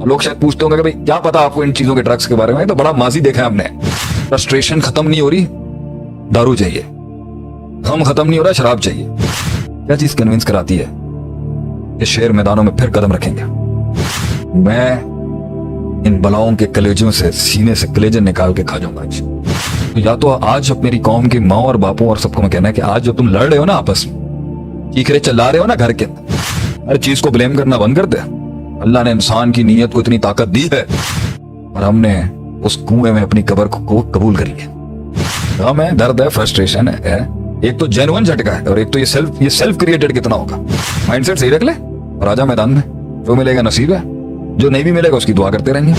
लोग शायद पूछते होंगे कि भाई क्या पता आपको इन चीजों के, ड्रग्स के बारे में, तो बड़ा माजी देखा है हमने। फ्रस्ट्रेशन खत्म नहीं हो रही, दारू चाहिए। गम खत्म नहीं हो रहा, शराब चाहिए। क्या चीज कन्विंस कराती है कि शेर मैदानों में फिर कदम रखेंगे? मैं इन बलाओं के कलेजों से, सीने से कलेजे निकाल के खा जाऊंगा आज। तो या तो आज अब मेरी कौम की माँ और बापों और सबको मैं कहना है कि आज जब तुम लड़ रहे हो ना आपस में, चीख रहे चिल्ला रहे हो ना घर के अंदर, हर चीज को ब्लेम करना बंद कर दे। अल्लाह ने इंसान की नीयत को इतनी ताकत दी है और हमने उस कुएं में अपनी कब्र को कबूल कर लिया। गम है, दर्द है, फ्रस्ट्रेशन है, एक तो जेन्युइन झटका है और एक तो ये सेल्फ क्रिएटेड कितना होगा। माइंडसेट सही रख ले और आजा मैदान में। जो मिलेगा नसीब है, जो नहीं भी मिलेगा उसकी दुआ करते रहेंगे।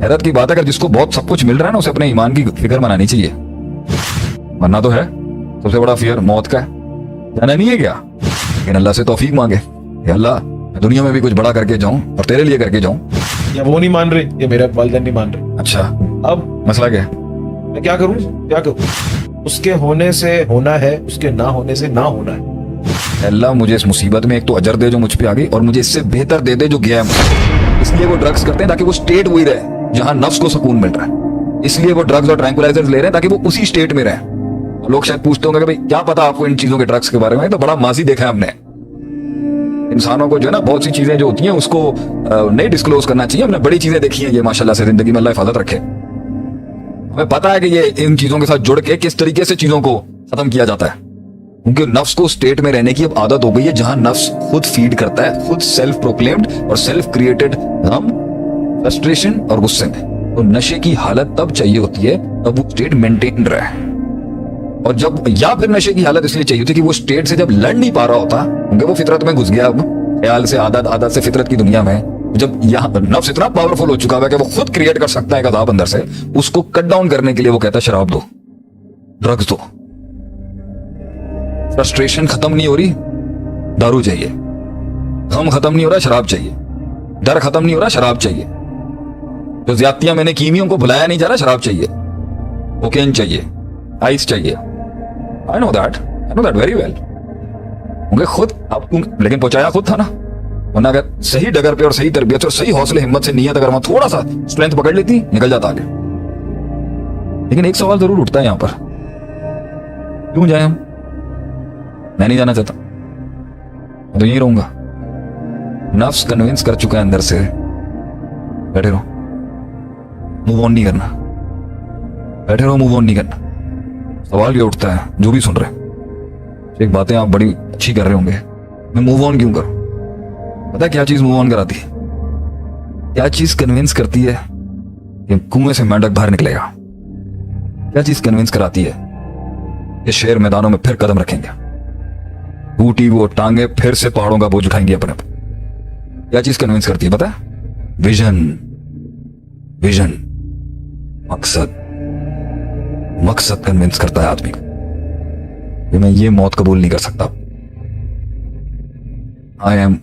हैरत की बात है, अगर जिसको बहुत सब कुछ मिल रहा है ना, उसे अपने ईमान की फिक्र मनानी चाहिए। मरना तो है, सबसे बड़ा फियर मौत का है, जाना नहीं है क्या? लेकिन अल्लाह से तौफीक मांगे, अल्लाह मैं दुनिया में भी कुछ बड़ा करके जाऊं और तेरे लिए करके जाऊं। या वो नहीं मान रहे, या मेरे वालिदैन नहीं मान रहे। अच्छा, अब मसला क्या है? मैं क्या करूं? उसके होने से होना है, उसके ना होने से ना होना है। अल्लाह मुझे इस मुसीबत में एक तो अजर दे जो मुझ पे आ गई, और मुझे इससे बेहतर दे दे जो गया है मुझसे। इसलिए वो ड्रग्स करते हैं ताकि वो स्टेट वही रहे जहां नफ्स को सुकून मिल रहा है। इसलिए वो ड्रग्स और ट्रैंकुलाइजर्स ले रहे हैं ताकि वो उसी स्टेट में रहे। लोग शायद पूछते होंगे कि भाई क्या पता आपको इन चीजों के, ड्रग्स के बारे में, तो बड़ा माजी देखा है हमने। इंसानों को जो है ना, बहुत सी चीजें जो होती हैं उसको नहीं डिस्क्लोज करना चाहिए। हमने बड़ी चीजें देखी हैं ये, माशाल्लाह से जिंदगी में अल्लाह हिफाजत रखे। हमें पता है कि ये इन चीजों के साथ जुड़ के किस तरीके से चीजों को खत्म किया जाता है, क्योंकि नफ्स को स्टेट में रहने की अब आदत हो गई है जहां नफ्स खुद फीड करता है, खुद सेल्फ प्रोक्लेम्ड और सेल्फ क्रिएटेड गम, फ्रस्ट्रेशन और गुस्से में। तो नशे की हालत तब चाहिए होती है तब वो स्टेट मेंटेन रहे, और जब, या फिर नशे की हालत इसलिए चाहिए होती है कि वो स्टेट से जब लड़ नहीं पा रहा होता, क्योंकि वो फितरत में घुस गया, अब ख्याल से आदत, आदत से फितरत की दुनिया में जब यहाँ नफ्स इतना पावरफुल हो चुका है कि वो खुद क्रिएट कर सकता है अजाब अंदर से, उसको कट डाउन करने के लिए वो कहता है शराब दो, ड्रग्स दो। फ्रस्ट्रेशन खत्म नहीं हो रही, दारू चाहिए। गम खत्म नहीं हो रहा, शराब चाहिए। डर खत्म नहीं हो रहा, शराब चाहिए। जो ज्यादतियां मैंने की, उनको भुलाया नहीं जा रहा, शराब चाहिए। कोकेन चाहिए, आइस चाहिए। I know that very well. उनके खुद आपको, लेकिन पहुंचाया खुद था ना। वरना अगर सही डगर पे और सही तरबियत और सही हौसले हिम्मत से नियत, अगर वहां थोड़ा सा स्ट्रेंथ पकड़ लेती, निकल जाता आगे। लेकिन एक सवाल जरूर उठता है यहां पर, क्यों जाए हम? मैं नहीं जाना चाहता, मैं तो यहीं रहूंगा। नफ्स कन्विंस कर चुका है अंदर से, बैठे रहो, मूव ऑन नहीं करना। बैठे रहो, मूव ऑन नहीं करना। सवाल ये उठता है, जो भी सुन रहे हैं, एक बातें आप बड़ी अच्छी कर रहे होंगे, मैं मूव ऑन क्यों करूं? पता है क्या चीज मूव ऑन कराती है? क्या चीज कन्विंस करती है कि कुएं से मेंढक बाहर निकलेगा? क्या चीज कन्विंस कराती है कि शेर मैदानों में फिर कदम रखेंगे? टूटी वो टांगे फिर से पहाड़ों का बोझ उठाएंगे अपने पर। क्या चीज कन्विंस करती है पता है? विजन, विजन, मकसद। मकसद कन्विंस करता है आदमी को कि मैं ये मौत कबूल नहीं कर सकता। I am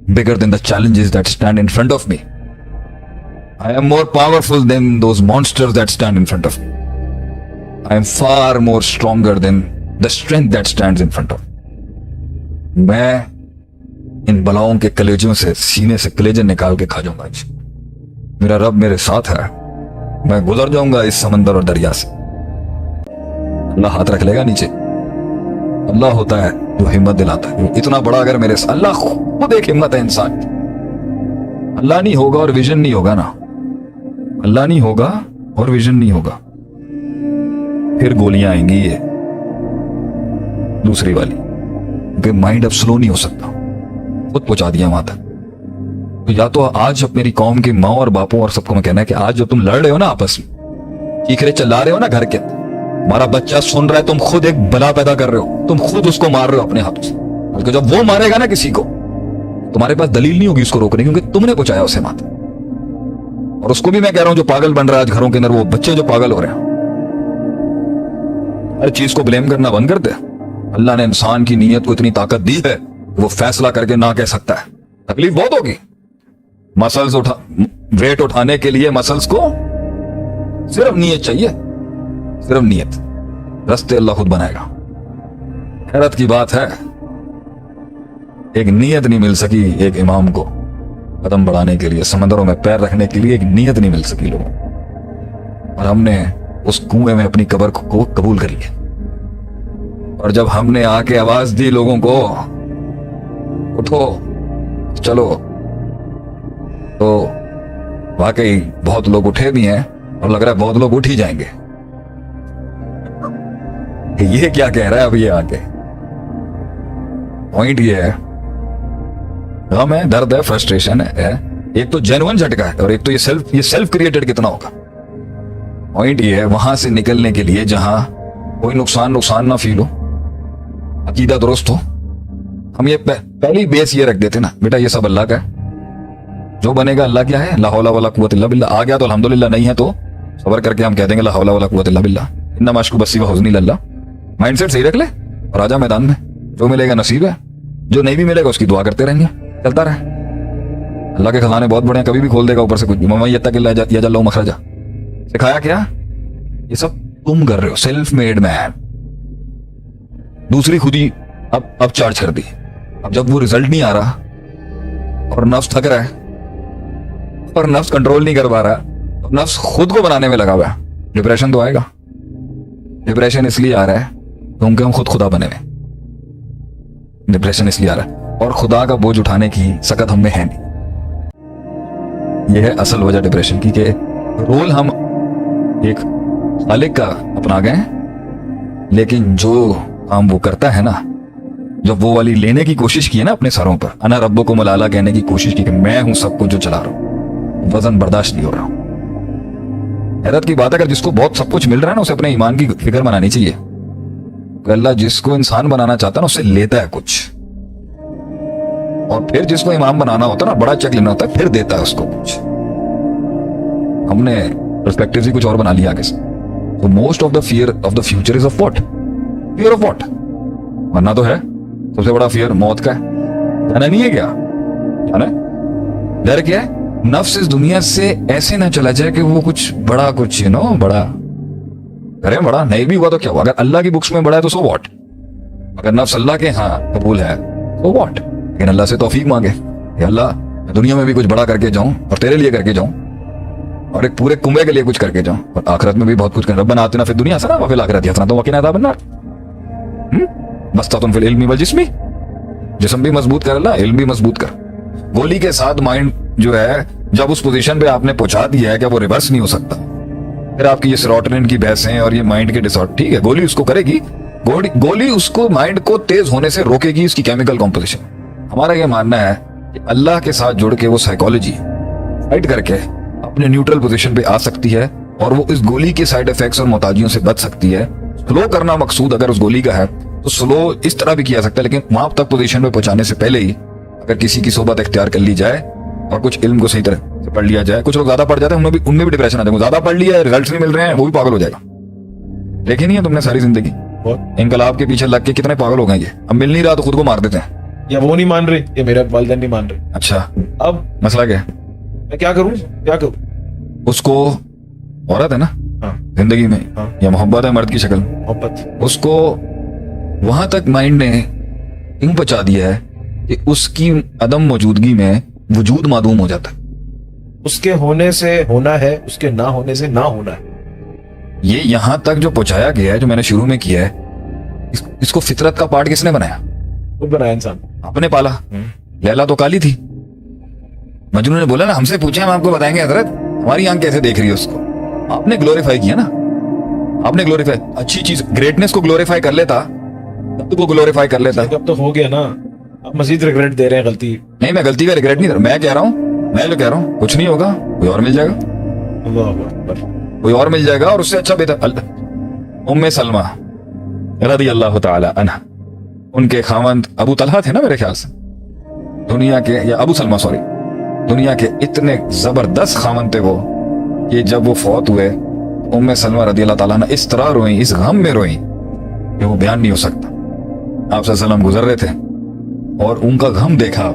bigger than the challenges that stand in front of me. I am more powerful than those monsters that stand in front of me. I am far more stronger than the strength that stands in front of me. मैं इन बलाओं के कलेजों से, सीने से कलेजे निकाल के खा जाऊंगा आज। मेरा रब मेरे साथ है, मैं गुजर जाऊंगा इस समंदर और दरिया से। अल्लाह हाथ रख लेगा नीचे। अल्लाह होता है जो हिम्मत दिलाता है। इतना बड़ा अगर मेरे साथ, अल्लाह खुद एक हिम्मत है इंसान। अल्लाह नहीं होगा और विजन नहीं होगा ना, अल्लाह नहीं होगा और विजन नहीं होगा, फिर गोलियां आएंगी ये दूसरी वाली, क्योंकि माइंड अब स्लो नहीं हो सकता, खुद पहुंचा दिया वहां तक। तो या तो आज अब मेरी कौम की माँ और बापों और सबको मैं कहना है कि आज जब तुम लड़ रहे हो ना आपस में, चीख रहे चिल्ला रहे हो ना घर के अंदर, हमारा बच्चा सुन रहा है, तुम खुद एक बला पैदा कर रहे हो, तुम खुद उसको मार रहे हो अपने हाथों से। बल्कि जब वो मारेगा ना किसी को, तुम्हारे पास दलील नहीं होगी उसको रोकने, क्योंकि तुमने पहुंचाया उसे मात। और उसको भी मैं कह रहा हूं जो पागल बन रहा है आज घरों के अंदर, वो बच्चे जो पागल हो रहे हैं, हर चीज को ब्लेम करना बंद कर दे। अल्लाह ने इंसान की नीयत को इतनी ताकत दी है कि वो फैसला करके ना कह सकता है। तकलीफ बहुत होगी। मसल्स वेट उठाने के लिए मसल्स को सिर्फ नीयत चाहिए, सिर्फ नीयत। रास्ते अल्लाह खुद बनाएगा। हैरत की बात है, एक नीयत नहीं मिल सकी एक इमाम को, कदम बढ़ाने के लिए, समंदरों में पैर रखने के लिए एक नीयत नहीं मिल सकी लोगों को। और हमने उस कुएं में अपनी कब्र को कबूल कर लिया। और जब हमने आके आवाज दी लोगों को, उठो चलो, तो वाकई बहुत लोग उठे भी हैं और लग रहा है बहुत लोग उठ ही जाएंगे। ये क्या कह रहा है अब ये आके? पॉइंट ये है, गम है, दर्द है, फ्रस्ट्रेशन है, एक तो जेन्युइन झटका है और एक तो ये सेल्फ क्रिएटेड कितना होगा। पॉइंट ये है, वहां से निकलने के लिए जहां कोई नुकसान ना फील हो, अकीदा दुरुस्त हो, हम ये पहली बेस ये रख देते ना, बेटा ये सब अल्लाह का है, जो बनेगा अल्लाह क्या है, ला हौला वला कुव्वत इल्ला बिल्लाह। आ गया तो अल्हम्दुलिल्लाह, नहीं है तो सबर करके हम कह देंगे ला हौला वला कुव्वत इल्ला बिल्लाह, इन्नमा अश्कु बस्सी व हुज़्नी लल्लाह। माइंडसेट सही रख ले और आजा मैदान में, जो मिलेगा नसीब है, जो नहीं भी मिलेगा उसकी दुआ करते रहेंगे, चलता रहे। अल्लाह के खजाने बहुत बड़े हैं, कभी भी खोल देगा ऊपर से कुछ। मम्मा यत्तकिल्लाह मखरजा सिखाया क्या? ये सब तुम कर रहे हो, सेल्फ मेड मैन। दूसरी खुदी अब चार्ज कर दी। अब जब वो रिजल्ट नहीं आ रहा और नफ्स थक रहा है और नफ्स कंट्रोल नहीं कर पा रहा, तो नफ्स खुद को बनाने में लगा हुआ है, डिप्रेशन तो आएगा। डिप्रेशन इसलिए आ रहा है क्योंकि हम खुद खुदा बने हुए। डिप्रेशन इसलिए आ रहा है और खुदा का बोझ उठाने की सकत हम में है नहीं। यह है असल वजह डिप्रेशन की, कि रोल हम एक खालिक का अपना गए, लेकिन जो काम वो करता है ना, जब वो वाली लेने की कोशिश की है ना अपने सरों पर, अना रब्बो को मलाला कहने की कोशिश की कि मैं हूं सब कुछ जो चला रहा हूं, वजन बर्दाश्त नहीं हो रहा हूं। हैरत की बात है, अगर जिसको बहुत सब कुछ मिल रहा है ना, उसे अपने ईमान की फिक्र मनानी चाहिए। अल्लाह जिसको इंसान बनाना चाहता है ना, उससे लेता है कुछ, और फिर जिसको इमाम बनाना होता है ना, बड़ा चेक लेना होता है, फिर देता है उसको कुछ। हमने पर्सपेक्टिव ही कुछ और बना लिया आगे से। तो most of the fear of the future is of what? Fear of what? मरना तो है, सबसे बड़ा फियर मौत का है, जाना नहीं है क्या? जाना है। डर क्या है? नफ्स इस दुनिया से ऐसे ना चला जाए कि वो कुछ बड़ा, कुछ बड़ा करे। बड़ा नहीं भी हुआ तो क्या हुआ? अगर अल्लाह की बुक्स में बड़ा है तो सो व्हाट? अगर नफ्स अल्लाह के हाँ कबूल है तो व्हाट? लेकिन अल्लाह से तौफीक मांगे, अल्लाह दुनिया में भी कुछ बड़ा करके जाऊं और तेरे लिए करके जाऊं, और एक पूरे कुंबे के लिए कुछ करके जाऊं, और आखिरत में भी बहुत कुछ कर। रब्बना आतिना फिद दुनिया हसना व फिल आखिरति हसना व क़िना अज़ाबन नार। मस्ततुन फिल इल्मी वल जिस्मी, जिस्म भी मजबूत कर अल्लाह, इल्म भी मजबूत कर। गोली के साथ माइंड जो है, जब उस पोजीशन पे आपने पहुंचा दिया है कि वो रिवर्स नहीं हो सकता, फिर आपकी ये सेरोटोनिन की बहसें और ये माइंड के डिसऑर्डर, ठीक है, गोली उसको करेगी, गोली उसको माइंड को तेज होने से रोकेगी, इसकी केमिकल कॉम्पोजिशन। हमारा ये मानना है कि अल्लाह के साथ जुड़ के वो साइकोलॉजी फाइट करके अपने न्यूट्रल पोजीशन पे आ सकती है, और वो इस गोली के साइड इफेक्ट्स और मोहताजियों से बच सकती है। स्लो करना मकसूद अगर उस गोली का है तो स्लो इस तरह भी किया सकता है, लेकिन वहां तक पोजीशन पे पहुंचाने से पहले ही अगर किसी की सोबत इख्तियार कर ली जाए और कुछ इल्म को सही तरह से पढ़ लिया जाए। कुछ लोग ज्यादा पढ़ जाते हैं, उनमें भी डिप्रेशन आ जाएगा। ज्यादा पढ़ लिया है, रिजल्ट्स नहीं मिल रहे हैं, वो भी पागल हो जाएगा। देखी नहीं है तुमने सारी जिंदगी इनकलाब के पीछे लग के कितने पागल हो गए ये? अब मिल नहीं रहा तो खुद को मार देते हैं, या वो नहीं मान रहे या मेरे वालिदैन नहीं मान रहे। अच्छा, अब मसला क्या है? मैं क्या करूं? उसको औरत है ना हाँ, जिंदगी में, हाँ, या मोहब्बत है मर्द की शक्ल, मोहब्बत, उसको वहां तक माइंड ने क्यों पहुंचा दिया है कि उसकी अदम मौजूदगी में वजूद मादूम हो जाता है। उसके होने से होना है, उसके ना होने से ना होना है। ये यहां तक जो पहुंचाया गया है, जो मैंने शुरू में किया है, इसको फितरत का पार्ट किसने बनाया? खुद बनाया इंसान, आपने पाला। लैला तो काली थी, मजनू ने बोला ना हमसे पूछे हम आपको बताएंगे हजरत, हमारी आंख कैसे देख रही है उसको। आपने ग्लोरीफाई किया ना, आपने ग्लोरीफाई, अच्छी चीज ग्रेटनेस को ग्लोरीफाई कर लेता तब तो वो ग्लोरीफाई कर लेता। अब तो हो गया ना, अब मजीद रिग्रेट दे रहे हैं गलती। नहीं, मैं गलती का रिग्रेट नहीं कर रहा, मैं कह रहा हूँ, मैं जो कह रहा हूँ कुछ नहीं होगा, कोई और मिल जाएगा, अल्लाह अकबर, कोई और मिल जाएगा और उससे अच्छा बेहतर। उम्मे सलमा रज़ी अल्लाह तआला अन्हा, उनके खावंद अबू तलहा थे ना मेरे ख्याल से, दुनिया के, या अबू सलमा सॉरी, दुनिया के इतने जबरदस्त खावंद थे वो कि जब वो फौत हुए, उम्मे सलमा रज़ी अल्लाह तआला अन्हा इस तरह रोई, इस गम में रोई कि वो बयान नहीं हो सकता। आप सल्लल्लाहु अलैहि वसल्लम गुजर रहे थे और उनका गम देखा,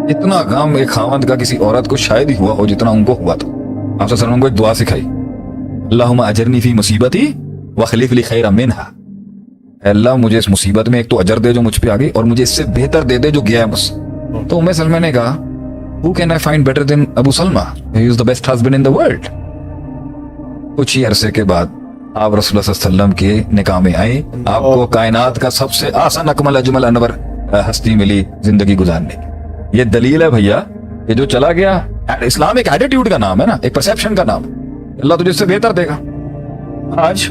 इतना गम एक खावंद का किसी औरत को शायद ही हुआ हो जितना उनको हुआ था। आप सल्लल्लाहु अलैहि वसल्लम को एक दुआ सिखाई, अल्लाहुम्मा अजरनी फी मुसीबती वखलिफ ली खैरा मिनहा, अल्लाह मुझे इस मुसीबत में एक तो अजर दे जो मुझ पे आ गई, और मुझे इससे बेहतर दे दे जो गया है मुझसे। तो उम्मे सलमा ने कहा Who can I find better than Abu Salma? He is the best husband in the world. कुछ ही अरसे के बाद आप रसूलुल्लाह सल्लल्लाहु अलैहि वसल्लम के निकाह में आए। आपको कायनात का सबसे आसान अकमल अजमल अनवर हस्ती मिली जिंदगी गुजारने की। ये दलील है भैया, ये जो चला गया, इस्लाम एक एटीट्यूड का नाम है ना, एक परसेप्शन का नाम। अल्लाह तुझे इससे बेहतर देगा। आज